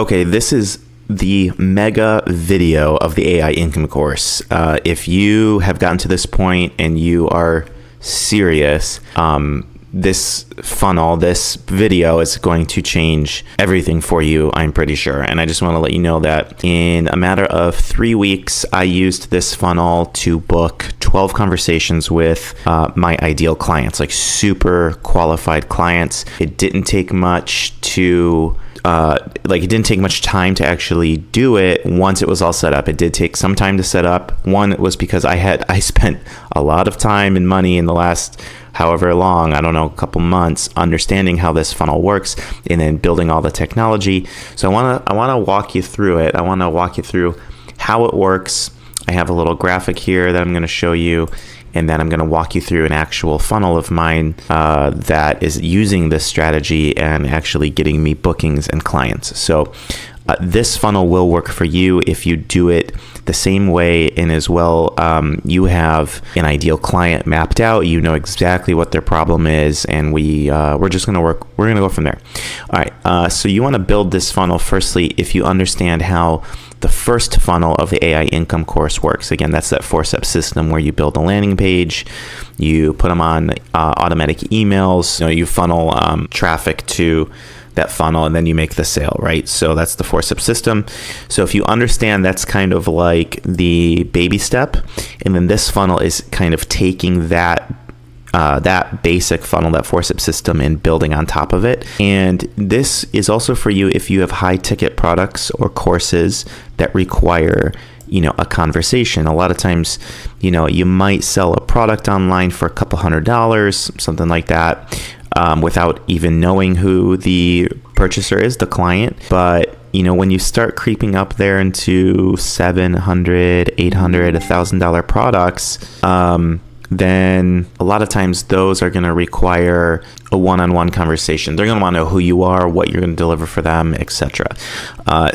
Okay, this is the mega video of the AI income course. If you have gotten to this point and you are serious, this funnel, this video is going to change everything for you, I'm pretty sure. And I just want to let you know that in a matter of 3 weeks, I used this funnel to book 12 conversations with my ideal clients, like super qualified clients. It didn't take much to it didn't take much time to actually do it once it was all set up. It did take some time to set up. One was because I spent a lot of time and money in the last however long, I don't know, a couple months, understanding how this funnel works and then building all the technology. So I want to walk you through it. I want to walk you through how it works. I have a little graphic here that I'm going to show you, and then I'm going to walk you through an actual funnel of mine that is using this strategy and actually getting me bookings and clients. So this funnel will work for you if you do it the same way, and as well, you have an ideal client mapped out. You know exactly what their problem is, and we're just going to work. We're going to go from there. All right. So you want to build this funnel. Firstly, if you understand how the first funnel of the AI income course works. Again, that's that 4-step system where you build a landing page, you put them on automatic emails, you funnel traffic to that funnel, and then you make the sale, right? So that's the 4-step system. So if you understand, that's kind of like the baby step, and then this funnel is kind of taking that basic funnel, that 4-step system, and building on top of it. And this is also for you if you have high ticket products or courses that require a conversation. A lot of times, you might sell a product online for a couple $100, something like that, without even knowing who the purchaser is, the client. But when you start creeping up there into $700, $800, $1,000 products, then a lot of times those are going to require a one-on-one conversation. They're going to want to know who you are, what you're going to deliver for them, etc.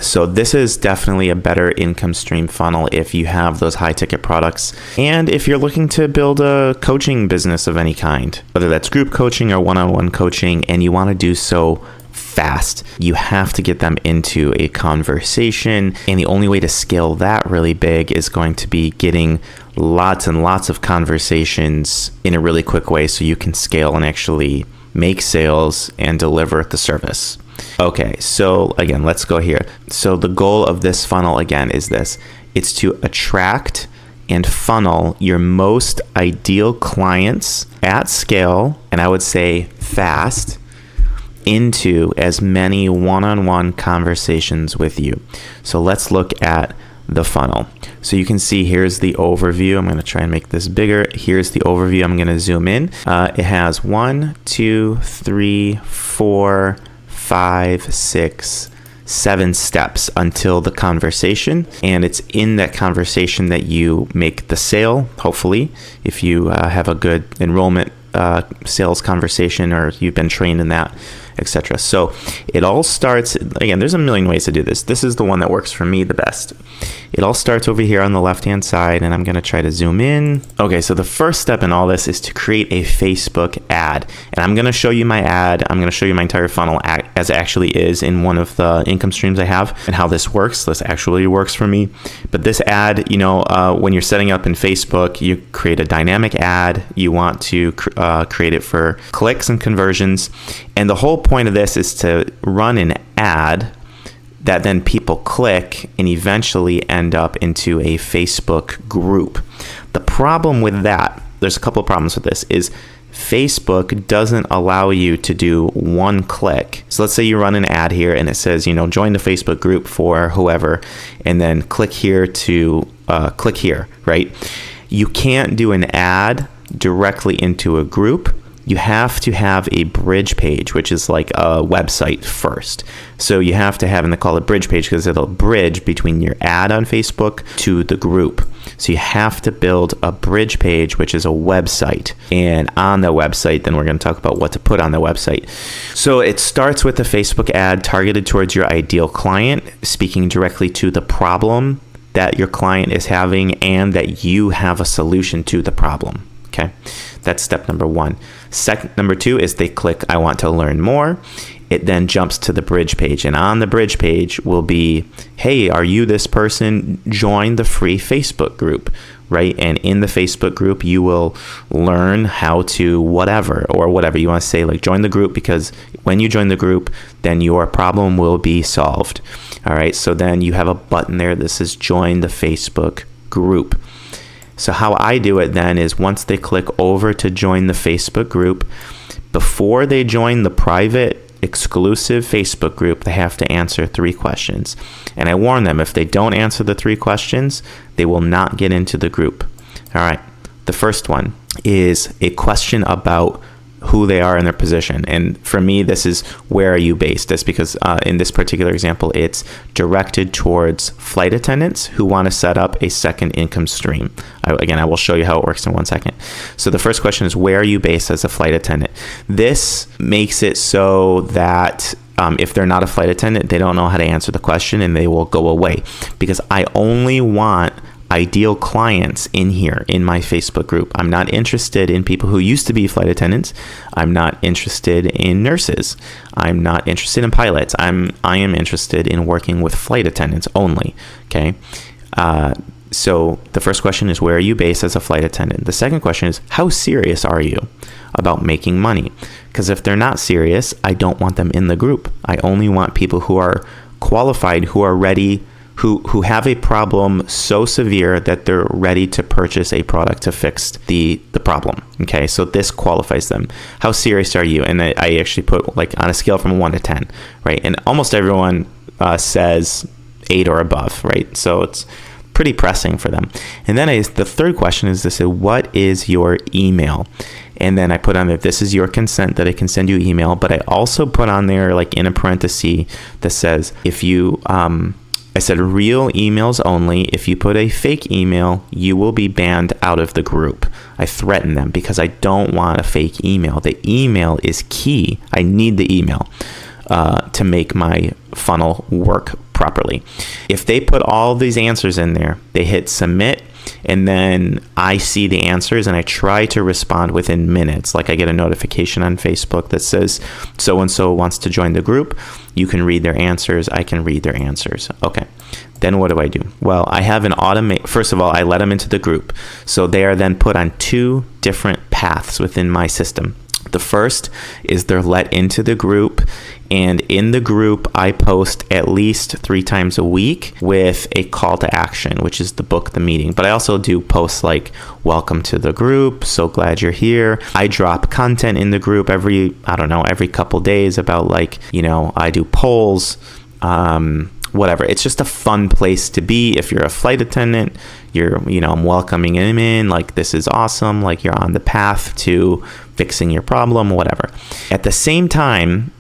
So this is definitely a better income stream funnel if you have those high-ticket products, and if you're looking to build a coaching business of any kind, whether that's group coaching or one-on-one coaching, and you want to do so fast. You have to get them into a conversation, and the only way to scale that really big is going to be getting lots and lots of conversations in a really quick way so you can scale and actually make sales and deliver the service. Okay, so again, let's go here. So the goal of this funnel, again, is this. It's to attract and funnel your most ideal clients at scale, and I would say fast, into as many one-on-one conversations with you. So let's look at the funnel. So you can see here's the overview. I'm going to try and make this bigger. Here's the overview. I'm going to zoom in. It has 1, 2, 3, 4, 5, 6, 7 steps until the conversation, and it's in that conversation that you make the sale, hopefully, if you have a good enrollment sales conversation or you've been trained in that, etc. So it all starts, again, there's a million ways to do this. This is the one that works for me the best. It all starts over here on the left-hand side, and I'm going to try to zoom in. Okay, so the first step in all this is to create a Facebook ad. And I'm going to show you my ad. I'm going to show you my entire funnel as it actually is in one of the income streams I have and how this works. This actually works for me. But this ad, when you're setting up in Facebook, you create a dynamic ad. You want to create it for clicks and conversions. And the whole point of this is to run an ad that then people click and eventually end up into a Facebook group. The problem with that, there's a couple of problems with this, is Facebook doesn't allow you to do one click. So let's say you run an ad here and it says, join the Facebook group for whoever, and then click here to click here, right? You can't do an ad directly into a group. You have to have a bridge page, which is like a website first. So you have to have, and they call it bridge page because it'll bridge between your ad on Facebook to the group. So you have to build a bridge page, which is a website. And on the website, then we're going to talk about what to put on the website. So it starts with a Facebook ad targeted towards your ideal client, speaking directly to the problem that your client is having and that you have a solution to the problem. Okay, that's step number one. Number two is they click, I want to learn more. it then jumps to the bridge page. And on the bridge page will be, hey, are you this person? Join the free Facebook group, right? And in the Facebook group, you will learn how to whatever you want to say, like join the group, because when you join the group, then your problem will be solved. All right. So then you have a button there that says join the Facebook group. So how I do it then is once they click over to join the Facebook group, before they join the private exclusive Facebook group, they have to answer 3 questions. And I warn them, if they don't answer the 3 questions, they will not get into the group. All right. The first one is a question about who they are in their position. And for me, this is where are you based? That's because in this particular example, it's directed towards flight attendants who want to set up a second income stream. Again, I will show you how it works in 1 second. So the first question is, where are you based as a flight attendant? This makes it so that if they're not a flight attendant, they don't know how to answer the question and they will go away, because I only want ideal clients in here in my Facebook group. I'm not interested in people who used to be flight attendants. I'm not interested in nurses. I'm not interested in pilots. I am interested in working with flight attendants only. Okay. So the first question is, where are you based as a flight attendant? The second question is, how serious are you about making money? Because if they're not serious, I don't want them in the group. I only want people who are qualified, who are ready, who have a problem so severe that they're ready to purchase a product to fix the problem. Okay, so this qualifies them. How serious are you? And I actually put like on a scale from 1 to 10, right? And almost everyone says 8 or above, right? So it's pretty pressing for them. And then the third question is this: what is your email? And then I put on there, this is your consent that I can send you email. But I also put on there, like in a parenthesis, that says, if you I said real emails only. If you put a fake email, you will be banned out of the group. I threaten them because I don't want a fake email. The email is key. I need the email to make my funnel work properly. If they put all these answers in there, they hit submit, and then I see the answers and I try to respond within minutes. Like I get a notification on Facebook that says so-and-so wants to join the group. You can read their answers. I can read their answers. Okay. Then what do I do? Well, I have an first of all, I let them into the group. So they are then put on 2 different paths within my system. The first is they're let into the group, and in the group, I post at least 3 times a week with a call to action, which is to book the meeting. But I also do posts like, welcome to the group, so glad you're here. I drop content in the group every couple days about I do polls, whatever. It's just a fun place to be. If you're a flight attendant, I'm welcoming him in, like, this is awesome. Like, you're on the path to fixing your problem, whatever. At the same time,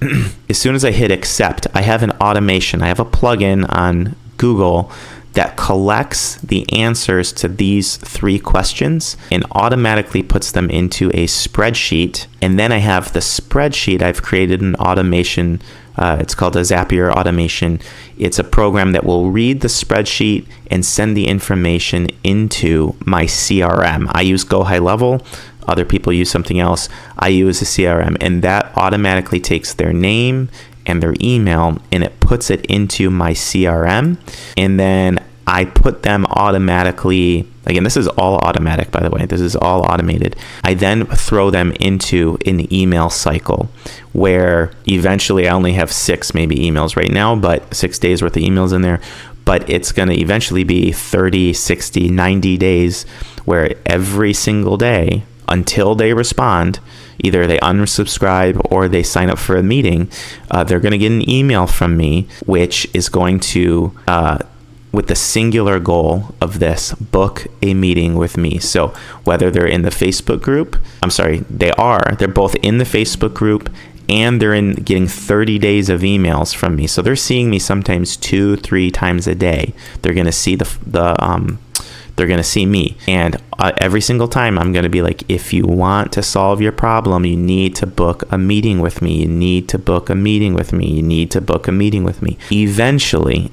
as soon as I hit accept, I have an automation. I have a plugin on Google that collects the answers to these 3 questions and automatically puts them into a spreadsheet. And then I have the spreadsheet. I've created an automation. It's called a Zapier automation. It's a program that will read the spreadsheet and send the information into my CRM. I use Go High Level. Other people use something else. I use a CRM, and that automatically takes their name and their email and it puts it into my CRM. And then I put them automatically, again, this is all automatic, by the way, this is all automated. I then throw them into an email cycle where eventually I only have 6 maybe emails right now, but 6 days worth of emails in there. But it's going to eventually be 30, 60, 90 days where every single day until they respond, either they unsubscribe or they sign up for a meeting, they're going to get an email from me, which is going to, with the singular goal of this, book a meeting with me. So whether they're in the Facebook group, they're both in the Facebook group and they're getting 30 days of emails from me. So they're seeing me sometimes 2-3 times a day. They're going to see they're going to see me. And every single time I'm going to be like, if you want to solve your problem, you need to book a meeting with me. You need to book a meeting with me. You need to book a meeting with me. Eventually,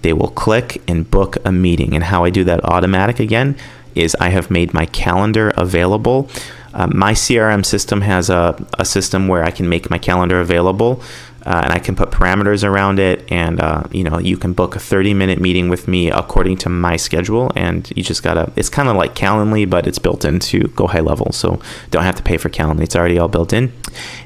they will click and book a meeting. And how I do that automatic again is I have made my calendar available My CRM system has a system where I can make my calendar available, and I can put parameters around it, and you can book a 30-minute meeting with me according to my schedule, and you just gotta, it's kind of like Calendly, but it's built into Go High Level, so don't have to pay for Calendly. It's already all built in.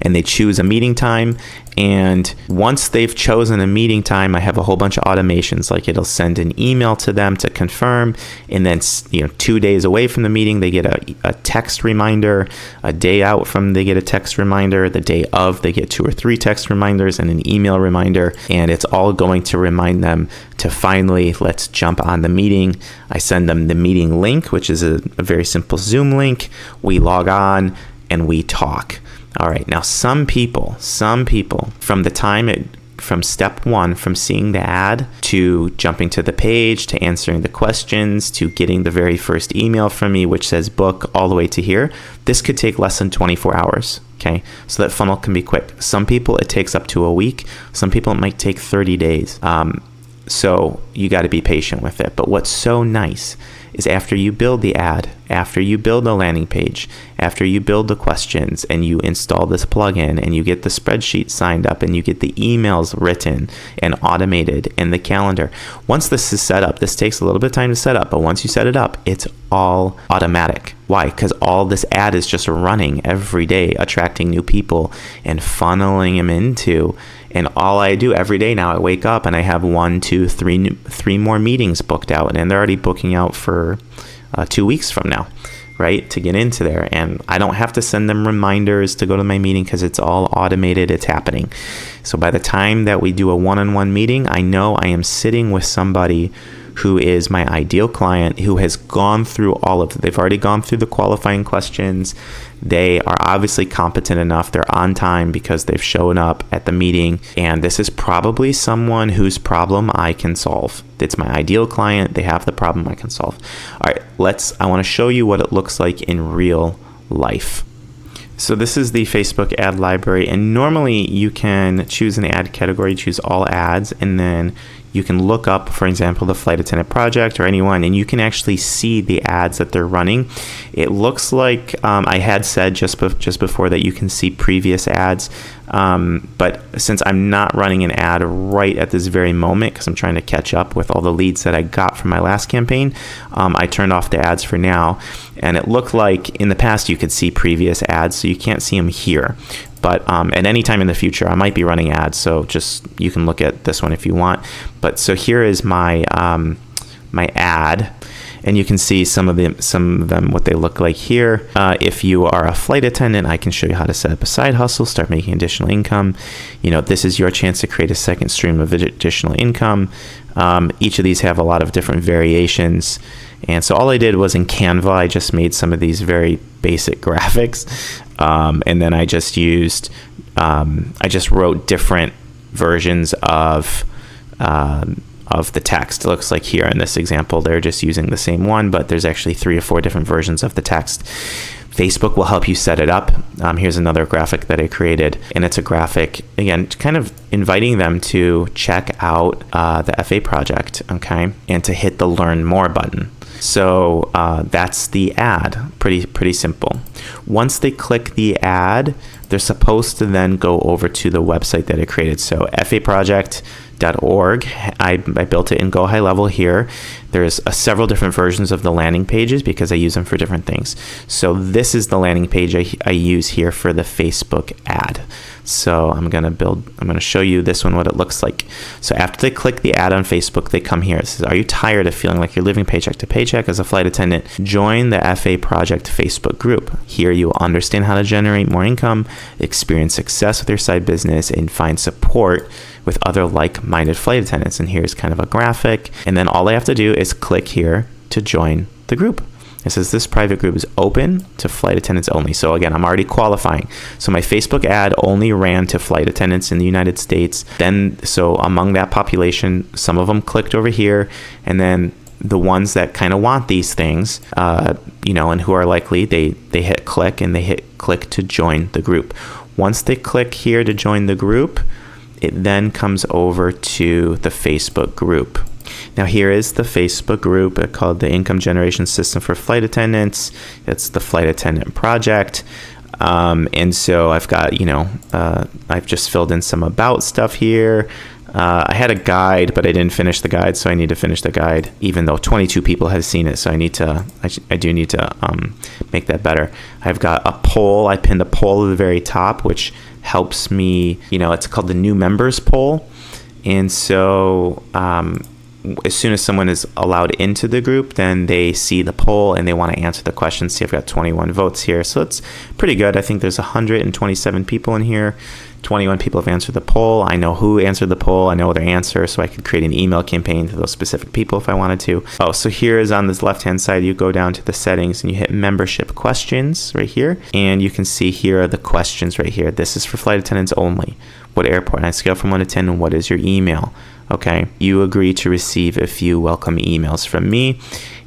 And they choose a meeting time, and once they've chosen a meeting time, I have a whole bunch of automations, like it'll send an email to them to confirm, and then 2 days away from the meeting they get a text reminder, a day out from they get a text reminder, the day of they get 2 or 3 text reminders and an email reminder, and it's all going to remind them to finally let's jump on the meeting. I send them the meeting link, which is a very simple Zoom link. We log on and we talk. All right, now some people, from the time from step 1, from seeing the ad to jumping to the page, to answering the questions, to getting the very first email from me, which says book, all the way to here, this could take less than 24 hours. Okay, so that funnel can be quick. Some people it takes up to a week. Some people it might take 30 days. So you got to be patient with it. But what's so nice is after you build the ad, after you build the landing page, after you build the questions and you install this plugin and you get the spreadsheet signed up and you get the emails written and automated in the calendar, once this is set up, this takes a little bit of time to set up, but once you set it up, it's all automatic. Why? Because all this ad is just running every day, attracting new people and funneling them into. And all I do every day now, I wake up and I have 1, 2, 3 more meetings booked out, and they're already booking out for 2 weeks from now, right, to get into there. And I don't have to send them reminders to go to my meeting because it's all automated. It's happening. So by the time that we do a one-on-one meeting, I know I am sitting with somebody who is my ideal client, who has gone through all of it. They've already gone through the qualifying questions. They are obviously competent enough. They're on time because they've shown up at the meeting. And this is probably someone whose problem I can solve. It's my ideal client. They have the problem I can solve. All right, I want to show you what it looks like in real life. So this is the Facebook ad library, and normally you can choose an ad category, choose all ads, and then you can look up, for example, the Flight Attendant Project or anyone, and you can actually see the ads that they're running. It looks like I had said just before that you can see previous ads, but since I'm not running an ad right at this very moment because I'm trying to catch up with all the leads that I got from my last campaign, I turned off the ads for now. And it looked like in the past you could see previous ads, so you can't see them here. But at any time in the future, I might be running ads, so just you can look at this one if you want. But so here is my my ad, and you can see some of them what they look like here. If you are a flight attendant, I can show you how to set up a side hustle, start making additional income. This is your chance to create a second stream of additional income. Each of these have a lot of different variations. And so all I did was in Canva, I just made some of these very basic graphics. And then I just wrote different versions of the text. It looks like here in this example, they're just using the same one, but there's actually 3 or 4 different versions of the text. Facebook will help you set it up. Here's another graphic that I created, and it's a graphic, again, kind of inviting them to check out the FA project, okay, and to hit the Learn More button. So that's the ad, pretty simple. Once they click the ad, they're supposed to then go over to the website that I created. So faproject.org, I built it in Go High Level here. There's several different versions of the landing pages because I use them for different things. So this is the landing page I use here for the Facebook ad. So I'm going to show you this one, what it looks like. So after they click the ad on Facebook, they come here. It says, are you tired of feeling like you're living paycheck to paycheck as a flight attendant? Join the FA Project Facebook group. Here you will understand how to generate more income, experience success with your side business, and find support with other like-minded flight attendants. And here's kind of a graphic. And then all I have to do is click here to join the group. It says this private group is open to flight attendants only. So again, I'm already qualifying. So my Facebook ad only ran to flight attendants in the United States. So among that population, some of them clicked over here, and then the ones that kind of want these things, and who are likely, they hit click, and they hit click to join the group. Once they click here to join the group, it then comes over to the Facebook group. Now here is the Facebook group called the Income Generation System for Flight Attendants. It's the Flight Attendant Project. And so I've got, I've just filled in some about stuff here. I had a guide, but I didn't finish the guide, so I need to finish the guide, even though 22 people have seen it. So I do need to make that better. I've got a poll. I pinned a poll at the very top, which helps me, it's called the new members poll. And so as soon as someone is allowed into the group, then they see the poll and they want to answer the questions. See, I've got 21 votes here. So it's pretty good. I think there's 127 people in here. 21 people have answered the poll. I know who answered the poll. I know their answer, so I could create an email campaign to those specific people if I wanted to. Oh, so here is on this left-hand side, you go down to the settings and you hit membership questions right here. And you can see here are the questions right here. This is for flight attendants only. What airport? On a scale from 1 to 10, and what is your email? Okay, you agree to receive a few welcome emails from me,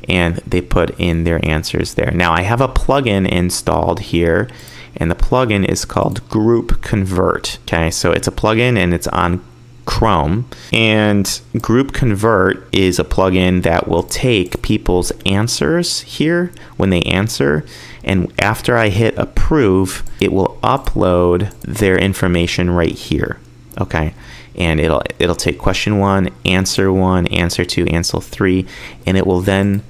and they put in their answers there. Now I have a plugin installed here, and the plugin is called Group Convert. Okay, so it's a plugin and it's on Chrome, and Group Convert is a plugin that will take people's answers here when they answer, and after I hit approve, it will upload their information right here. Okay, and it'll take question 1, answer 1, answer 2, answer 3, and it will then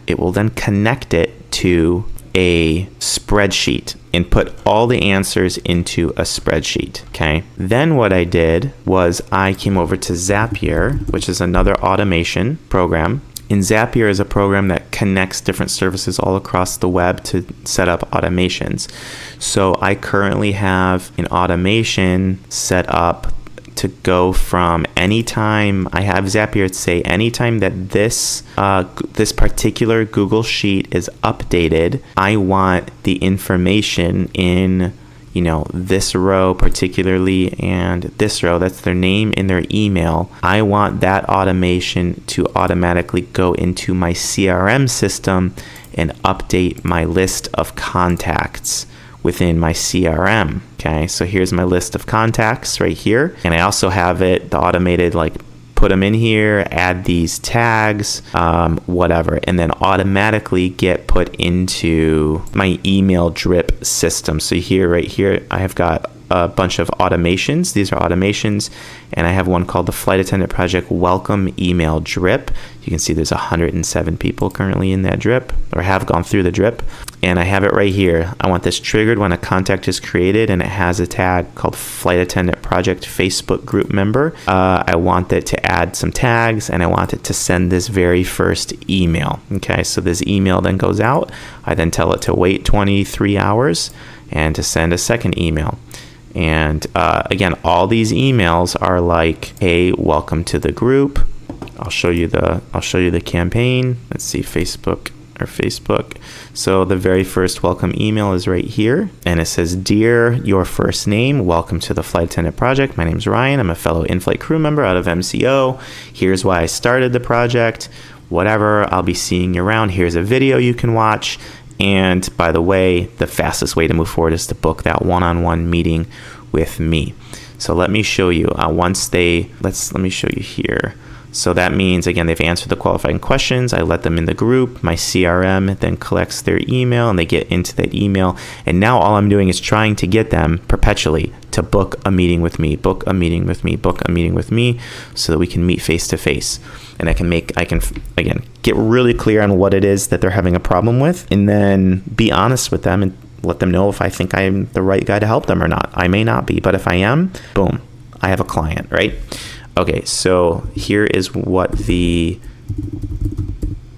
connect it to a spreadsheet and put all the answers into a spreadsheet. Okay. Then what I did was I came over to Zapier, which is another automation program. And Zapier is a program that connects different services all across the web to set up automations. So I currently have an automation set up to go from anytime I have Zapier to say anytime that this particular Google Sheet is updated, I want the information in this row particularly and this row, that's their name and their email. I want that automation to automatically go into my CRM system and update my list of contacts within my CRM. Okay, so here's my list of contacts right here. And I also have the automated, put them in here, add these tags, whatever, and then automatically get put into my email drip system. So right here, I have got a bunch of automations. These are automations, and I have one called the Flight Attendant Project Welcome Email Drip. You can see there's 107 people currently in that drip, or have gone through the drip, and I have it right here. I want this triggered when a contact is created, and it has a tag called Flight Attendant Project Facebook Group Member. I want it to add some tags, and I want it to send this very first email. Okay, so this email then goes out. I then tell it to wait 23 hours and to send a second email. And again, all these emails are like, "Hey, welcome to the group." I'll show you the campaign. Let's see, Facebook. So the very first welcome email is right here, and it says, "Dear your first name, welcome to the Flight Attendant Project. My name's Ryan. I'm a fellow in-flight crew member out of MCO. Here's why I started the project. Whatever. I'll be seeing you around. Here's a video you can watch. And by the way, the fastest way to move forward is to book that one-on-one meeting with me." So let me show you. Let me show you here. So that means, again, they've answered the qualifying questions. I let them in the group. My CRM then collects their email, and they get into that email. And now all I'm doing is trying to get them perpetually to book a meeting with me, book a meeting with me, book a meeting with me, so that we can meet face to face. And I can again get really clear on what it is that they're having a problem with, and then be honest with them and let them know if I think I'm the right guy to help them or not. I may not be, but if I am, boom, I have a client, right? Okay, so here is what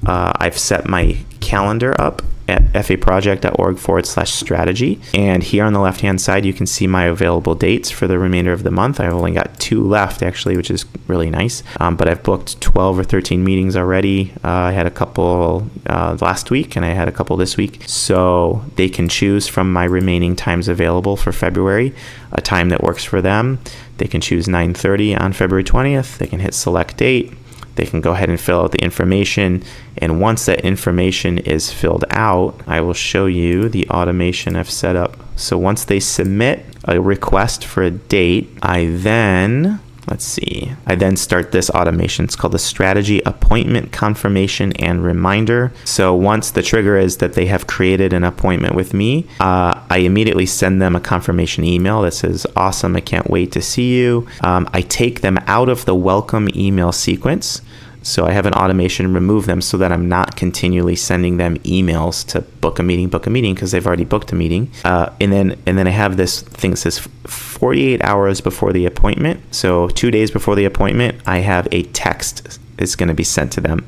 I've set my calendar up at faproject.org/strategy. And here on the left-hand side, you can see my available dates for the remainder of the month. I've only got 2 left, actually, which is really nice. But I've booked 12 or 13 meetings already. I had a couple last week, and I had a couple this week. So they can choose from my remaining times available for February, a time that works for them. They can choose 9:30 on February 20th. They can hit select date. They can go ahead and fill out the information. And once that information is filled out, I will show you the automation I've set up. So once they submit a request for a date, I then let's see. I then start this automation. It's called the strategy appointment confirmation and reminder. So once the trigger is that they have created an appointment with me, I immediately send them a confirmation email that says, awesome, I can't wait to see you. I take them out of the welcome email sequence. So I have an automation remove them so that I'm not continually sending them emails to book a meeting, because they've already booked a meeting. And then I have this thing that says 48 hours before the appointment. So 2 days before the appointment, I have a text that's going to be sent to them.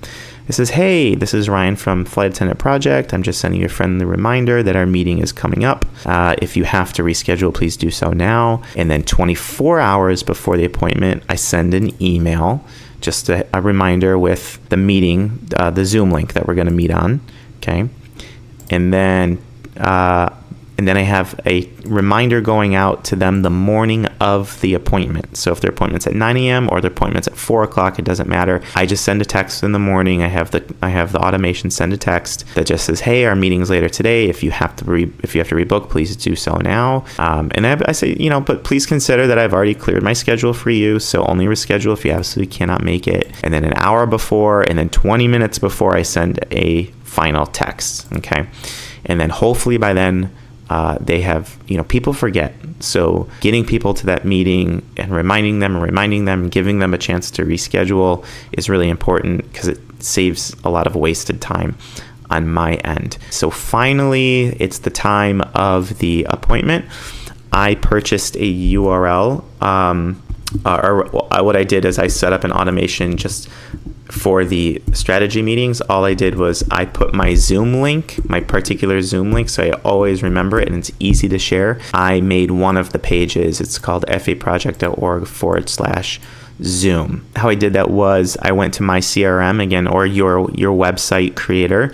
It says, hey, this is Ryan from Flight Attendant Project. I'm just sending you a friendly reminder that our meeting is coming up. If you have to reschedule, please do so now. And then 24 hours before the appointment, I send an email, just a reminder with the meeting, the Zoom link that we're going to meet on. Okay. And then I have a reminder going out to them the morning of the appointment. So if their appointment's at 9 a.m. or their appointment's at 4 o'clock, it doesn't matter. I just send a text in the morning. I have the automation send a text that just says, hey, our meeting's later today. If you have to rebook, please do so now. And I say, but please consider that I've already cleared my schedule for you. So only reschedule if you absolutely cannot make it. And then an hour before, and then 20 minutes before, I send a final text. Okay. And then hopefully by then, they have, people forget. So getting people to that meeting and reminding them, giving them a chance to reschedule is really important because it saves a lot of wasted time on my end. So finally, it's the time of the appointment. I purchased a URL, or what I did is I set up an automation just for the strategy meetings. All I did was I put my Zoom link, my particular Zoom link, so I always remember it and it's easy to share. I made one of the pages. It's called faproject.org/Zoom. How I did that was I went to my CRM again, or your website creator.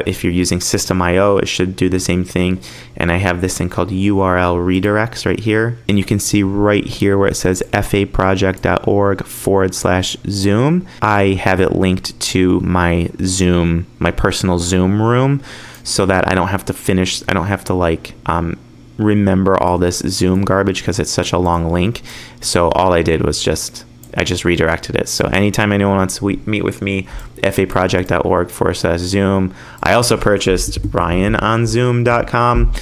If you're using System.io, it should do the same thing. And I have this thing called URL redirects right here. And you can see right here where it says faproject.org/Zoom. I have it linked to my Zoom, my personal Zoom room, so that I don't have to remember all this Zoom garbage because it's such a long link. So all I did was I just redirected it. So anytime anyone wants to meet with me, faproject.org/Zoom. I also purchased RyanOnZoom.com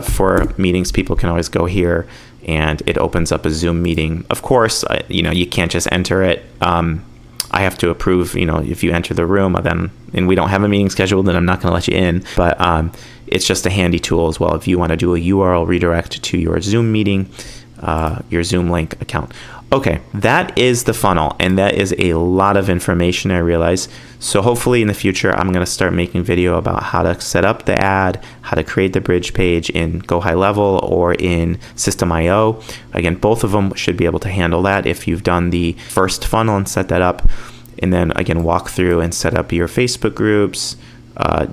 for meetings. People can always go here and it opens up a Zoom meeting. Of course, you can't just enter it. I have to approve, if you enter the room, and we don't have a meeting scheduled, then I'm not going to let you in. But it's just a handy tool as well if you want to do a URL redirect to your Zoom meeting, your Zoom link account. Okay, that is the funnel, and that is a lot of information, I realize. So hopefully in the future, I'm going to start making video about how to set up the ad, how to create the bridge page in Go High Level or in System.io. Again, both of them should be able to handle that if you've done the first funnel and set that up. And then again, walk through and set up your Facebook groups,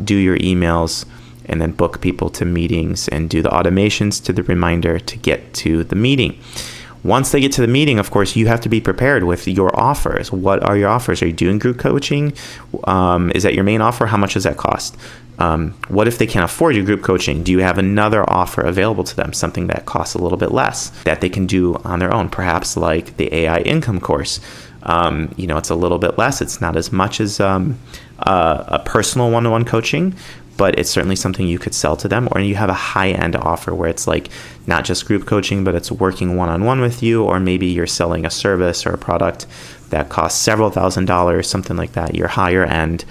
do your emails, and then book people to meetings and do the automations to the reminder to get to the meeting. Once they get to the meeting, of course, you have to be prepared with your offers. What are your offers? Are you doing group coaching? Is that your main offer? How much does that cost? What if they can't afford your group coaching? Do you have another offer available to them, something that costs a little bit less that they can do on their own? Perhaps like the AI income course. It's a little bit less. It's not as much as a personal one-to-one coaching, but it's certainly something you could sell to them. Or you have a high-end offer where it's like not just group coaching, but it's working one-on-one with you, or maybe you're selling a service or a product that costs several $1,000s, something like that, your higher-end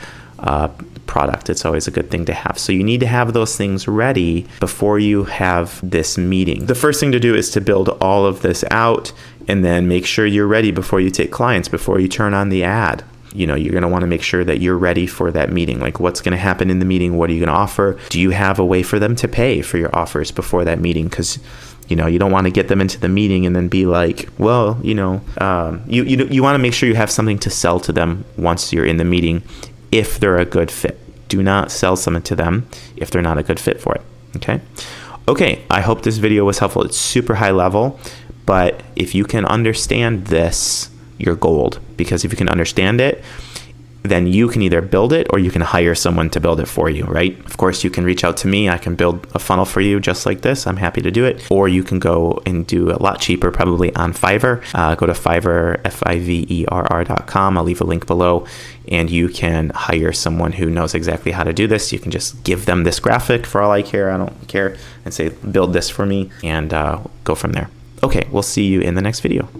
product. It's always a good thing to have. So you need to have those things ready before you have this meeting. The first thing to do is to build all of this out and then make sure you're ready before you take clients, before you turn on the ad. You're going to want to make sure that you're ready for that meeting. Like, what's going to happen in the meeting? What are you going to offer? Do you have a way for them to pay for your offers before that meeting? Because, you don't want to get them into the meeting and then be like, well, you want to make sure you have something to sell to them once you're in the meeting if they're a good fit. Do not sell something to them if they're not a good fit for it. Okay, I hope this video was helpful. It's super high level, but if you can understand this, you're gold, because if you can understand it, then you can either build it or you can hire someone to build it for you, right? Of course, you can reach out to me. I can build a funnel for you just like this. I'm happy to do it. Or you can go and do a lot cheaper, probably on Fiverr. Go to Fiverr, Fiverr.com. I'll leave a link below, and you can hire someone who knows exactly how to do this. You can just give them this graphic for all I care. I don't care. And say, build this for me, and go from there. Okay, we'll see you in the next video.